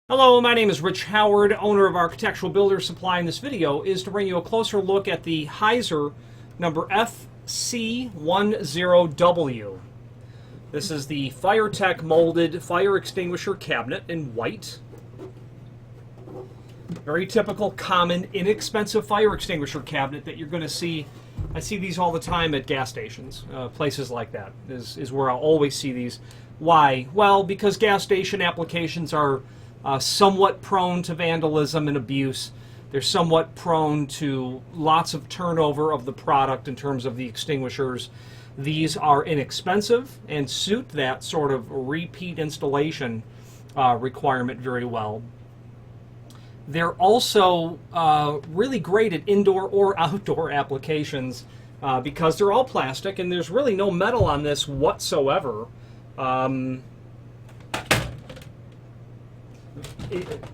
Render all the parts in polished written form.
Hello, my name is Rich Howard, owner of Architectural Builder Supply. In this video is to bring you a closer look at the Heiser number FC10W. This is the FireTech molded fire extinguisher cabinet in white. Very typical, common, inexpensive fire extinguisher cabinet that you're going to see. I see these all the time at gas stations, places like that is where I'll always see these. Why? Well, because gas station applications are somewhat prone to vandalism and abuse. They're somewhat prone to lots of turnover of the product in terms of the extinguishers. These are inexpensive and suit that sort of repeat installation requirement very well. They're also really great at indoor or outdoor applications because they're all plastic and there's really no metal on this whatsoever.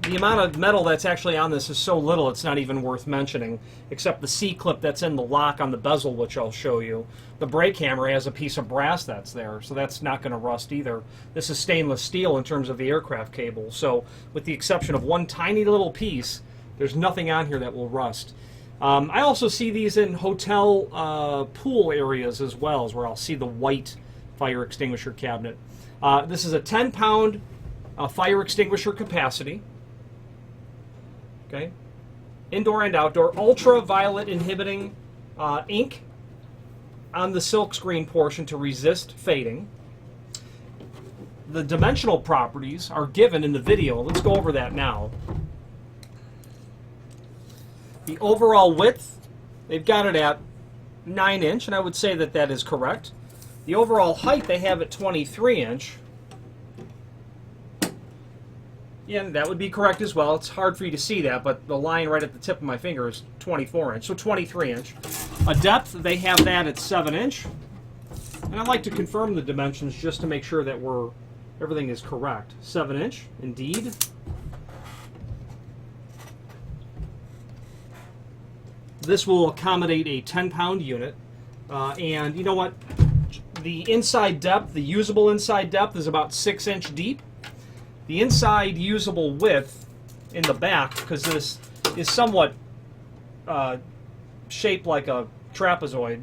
The amount of metal that's actually on this is so little it's not even worth mentioning, except the C-clip that's in the lock on the bezel, which I'll show you. The brake hammer has a piece of brass that's there, so that's not going to rust either. This is stainless steel in terms of the aircraft cable, so with the exception of one tiny little piece, there's nothing on here that will rust. I also see these in hotel pool areas as well, is where I'll see the white fire extinguisher cabinet. This is a 10-pound fire extinguisher capacity. Okay, indoor and outdoor, ultraviolet inhibiting ink on the silkscreen portion to resist fading. The dimensional properties are given in the video. Let's go over that now. The overall width, they've got it at 9-inch, and I would say that that is correct. The overall height they have at 23-inch. Yeah, that would be correct as well. It's hard for you to see that, but the line right at the tip of my finger is 24-inch, so 23-inch. A depth, they have that at 7-inch. And I'd like to confirm the dimensions just to make sure that everything is correct. 7-inch, indeed. This will accommodate a 10-pound unit. And you know what? The inside depth, the usable inside depth, is about 6-inch deep. The inside usable width in the back, because this is somewhat shaped like a trapezoid,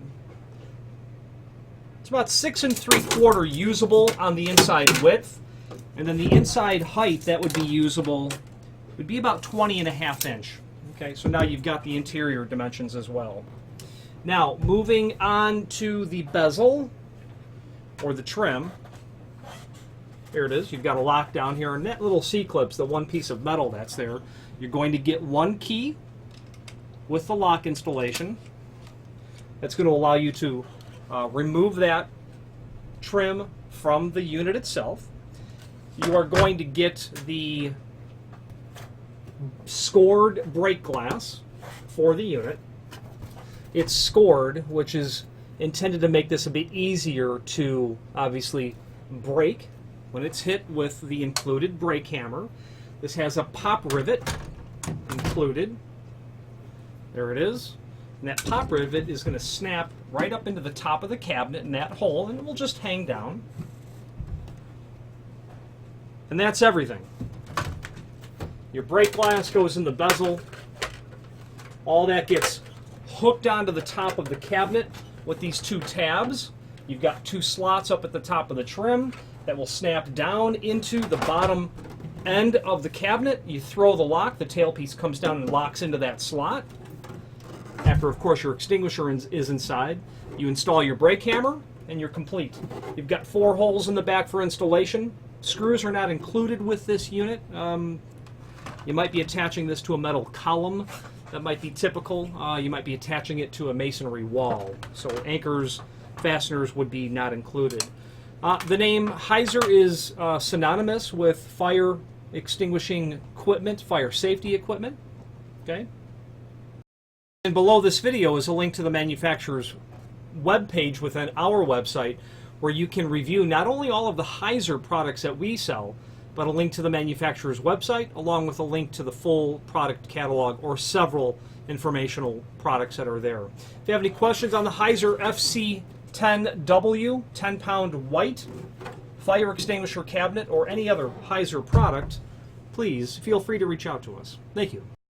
it's about 6 3/4 usable on the inside width, and then the inside height that would be usable would be about 20.5 inch. Okay, so now you've got the interior dimensions as well. Now, moving on to the bezel or the trim. There it is. You've got a lock down here, and that little C-clip's the one piece of metal that's there. You're going to get one key with the lock installation. That's going to allow you to remove that trim from the unit itself. You are going to get the scored brake glass for the unit. It's scored, which is intended to make this a bit easier to obviously brake when it's hit with the included brake hammer. This has a pop rivet included. There it is. And that pop rivet is going to snap right up into the top of the cabinet in that hole, and it will just hang down. And that's everything. Your brake glass goes in the bezel. All that gets hooked onto the top of the cabinet with these two tabs. You've got two slots up at the top of the trim that will snap down into the bottom end of the cabinet. You throw the lock, the tailpiece comes down and locks into that slot. After, of course, your extinguisher is inside, you install your brake hammer and you're complete. You've got 4 holes in the back for installation. Screws are not included with this unit. You might be attaching this to a metal column. That might be typical. You might be attaching it to a masonry wall. So anchors, fasteners would be not included. The name Heiser is synonymous with fire extinguishing equipment, fire safety equipment. Okay. And below this video is a link to the manufacturer's webpage within our website, where you can review not only all of the Heiser products that we sell, but a link to the manufacturer's website, along with a link to the full product catalog or several informational products that are there. If you have any questions on the Heiser FC10W 10-pound white fire extinguisher cabinet or any other Heiser product, please feel free to reach out to us. Thank you.